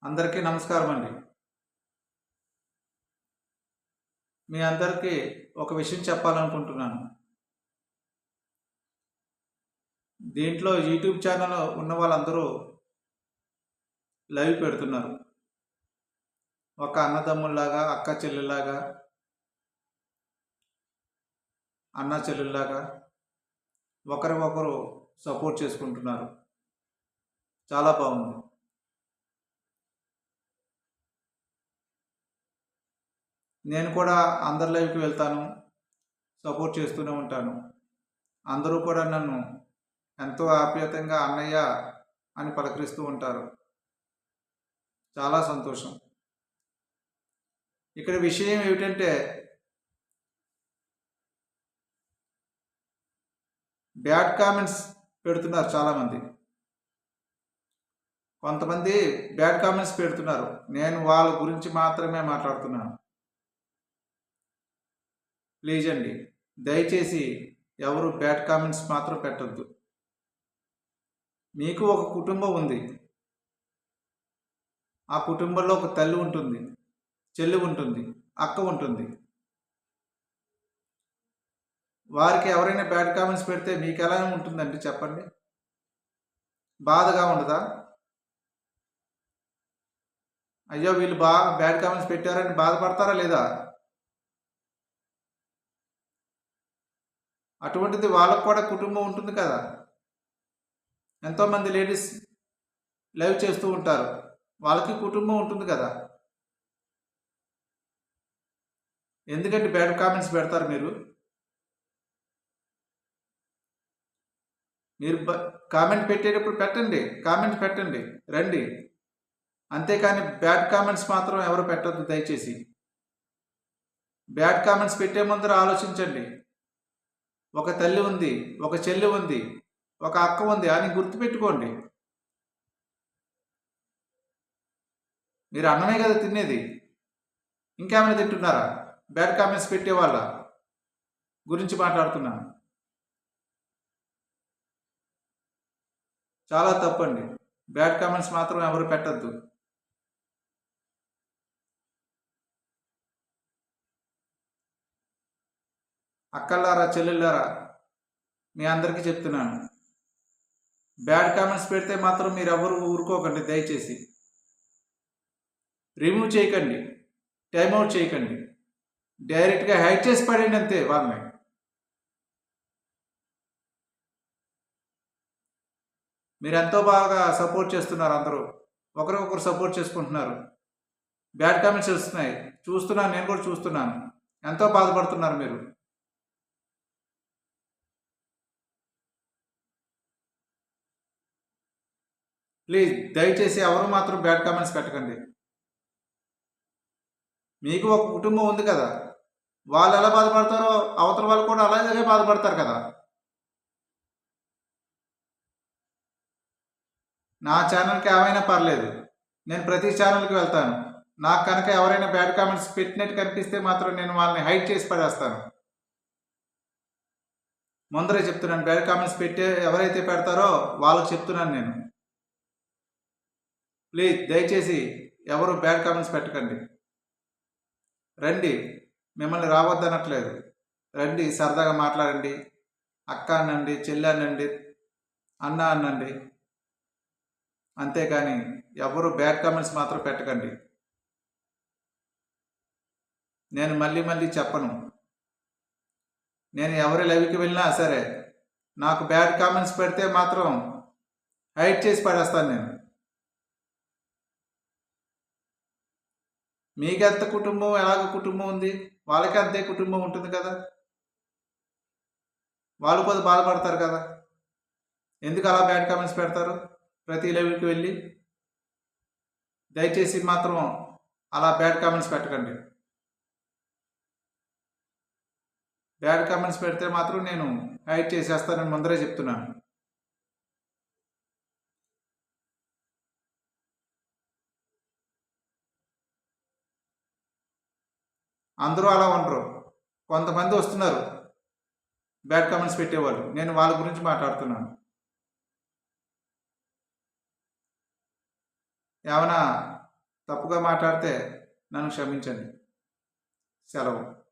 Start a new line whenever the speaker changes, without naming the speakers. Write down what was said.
అందరికీ నమస్కారం అండి. మీ అందరికీ ఒక విషయం చెప్పాలనుకుంటున్నాను. దీంట్లో యూట్యూబ్ ఛానల్ ఉన్న వాళ్ళందరూ లైవ్ పెడుతున్నారు. ఒక అన్నదమ్ముల్లాగా, అక్క చెల్లెల్లాగా, అన్న చెల్లెల్లాగా ఒకరికొకరు సపోర్ట్ చేసుకుంటున్నారు. చాలా బాగుంది. నేను కూడా అందరి లైవ్‌కి వెళ్తాను. సపోర్ట్ చేస్తూనే ఉంటాను. అందరూ కూడా నన్ను ఎంతో ఆప్యాయంగా అన్నయ్య అని పలకరిస్తూ ఉంటారు. చాలా సంతోషం. ఇక్కడ విషయం ఏమిటంటే బ్యాడ్ కామెంట్స్ పెడుతున్నారు చాలామంది. కొంతమంది బ్యాడ్ కామెంట్స్ పెడుతున్నారు. నేను వాళ్ళ గురించి మాత్రమే మాట్లాడుతున్నాను. ప్లీజ్ అండి, దయచేసి ఎవరు బ్యాడ్ కామెంట్స్ మాత్రం పెట్టొద్దు. మీకు ఒక కుటుంబం ఉంది. ఆ కుటుంబంలో ఒక తల్లి ఉంటుంది, చెల్లి ఉంటుంది, అక్క ఉంటుంది. వారికి ఎవరైనా బ్యాడ్ కామెంట్స్ పెడితే మీకు ఎలా ఉంటుందండి చెప్పండి? బాధగా ఉండదా? అయ్యో వీళ్ళు బ్యాడ్ కామెంట్స్ పెట్టారని బాధపడతారా లేదా? అటువంటిది వాళ్ళకు కూడా కుటుంబం ఉంటుంది కదా. ఎంతోమంది లేడీస్ లైవ్ చేస్తూ ఉంటారు. వాళ్ళకి కుటుంబం ఉంటుంది కదా. ఎందుకంటే బ్యాడ్ కామెంట్స్ పెడతారు మీరు? మీరు కామెంట్ పెట్టేటప్పుడు పెట్టండి, కామెంట్స్ పెట్టండి, రండి. అంతేకాని బ్యాడ్ కామెంట్స్ మాత్రం ఎవరు పెట్టద్దు దయచేసి. బ్యాడ్ కామెంట్స్ పెట్టే ముందర ఆలోచించండి. ఒక తల్లి ఉంది, ఒక చెల్లి ఉంది, ఒక అక్క ఉంది అని గుర్తుపెట్టుకోండి. మీరు అన్నమే కదా తినేది, ఇంకేమైనా తింటున్నారా? బ్యాడ్ కామెంట్స్ పెట్టే వాళ్ళ గురించి మాట్లాడుతున్నాను. చాలా తప్పండి. బ్యాడ్ కామెంట్స్ మాత్రం ఎవరు పెట్టద్దు. అక్కల్లారా, చెల్లెళ్ళారా, మీ అందరికీ చెప్తున్నాను, బ్యాడ్ కామెంట్స్ పెడితే మాత్రం మీరు ఎవరు ఊరుకోకండి దయచేసి. రిమూవ్ చేయకండి, టైమ్అవుట్ చేయకండి, డైరెక్ట్గా హైడ్ చేసి పడండి అంతే వాళ్ళని. మీరు ఎంతో బాగా సపోర్ట్ చేస్తున్నారు. అందరూ ఒకరికొకరు సపోర్ట్ చేసుకుంటున్నారు. బ్యాడ్ కామెంట్స్ వస్తున్నాయి, చూస్తున్నాను, నేను కూడా చూస్తున్నాను. ఎంతో బాధపడుతున్నారు మీరు. ప్లీజ్ దయచేసి ఎవరు మాత్రం బ్యాడ్ కామెంట్స్ పెట్టకండి. మీకు ఒక కుటుంబం ఉంది కదా, వాళ్ళు ఎలా బాధపడతారో అవతల వాళ్ళు కూడా అలాగే బాధపడతారు కదా. నా ఛానల్కి ఏమైనా పర్లేదు, నేను ప్రతి ఛానల్కి వెళ్తాను. నాకు కనుక ఎవరైనా బ్యాడ్ కామెంట్స్ పెట్టినట్టు కనిపిస్తే మాత్రం నేను వాళ్ళని హైడ్ చేసి పడేస్తాను. ముందరే చెప్తున్నాను, బ్యాడ్ కామెంట్స్ పెట్టే ఎవరైతే పెడతారో వాళ్ళకి చెప్తున్నాను నేను. ప్లీజ్ దయచేసి ఎవరు బ్యాడ్ కామెంట్స్ పెట్టకండి. రండి, మిమ్మల్ని రావద్దనట్లేదు. రండి, సరదాగా మాట్లాడండి. అక్క అనండి, చెల్లి అనండి, అన్న అనండి. అంతేకాని ఎవరు బ్యాడ్ కామెంట్స్ మాత్రం పెట్టకండి. నేను మళ్ళీ మళ్ళీ చెప్పను, నేను ఎవరి లైవ్కి వెళ్ళినా సరే నాకు బ్యాడ్ కామెంట్స్ పెడితే మాత్రం హైడ్ చేసి పడేస్తాను నేను. మీకెంత కుటుంబం, ఎలాగ కుటుంబం ఉంది, వాళ్ళకి అంతే కుటుంబం ఉంటుంది కదా. వాళ్ళు కూడా బాధపడతారు కదా. ఎందుకు అలా బ్యాడ్ కామెంట్స్ పెడతారు ప్రతి లైవ్కి వెళ్ళి? దయచేసి మాత్రం అలా బ్యాడ్ కామెంట్స్ పెట్టకండి. బ్యాడ్ కామెంట్స్ పెడితే మాత్రం నేను హైడ్ చేసేస్తానని ముందరే చెప్తున్నాను. అందరూ అలా ఉండరు, కొంతమంది వస్తున్నారు బ్యాడ్ కామెంట్స్ పెట్టేవాళ్ళు. నేను వాళ్ళ గురించి మాట్లాడుతున్నాను. ఏమైనా తప్పుగా మాట్లాడితే నన్ను క్షమించండి. సెలవు.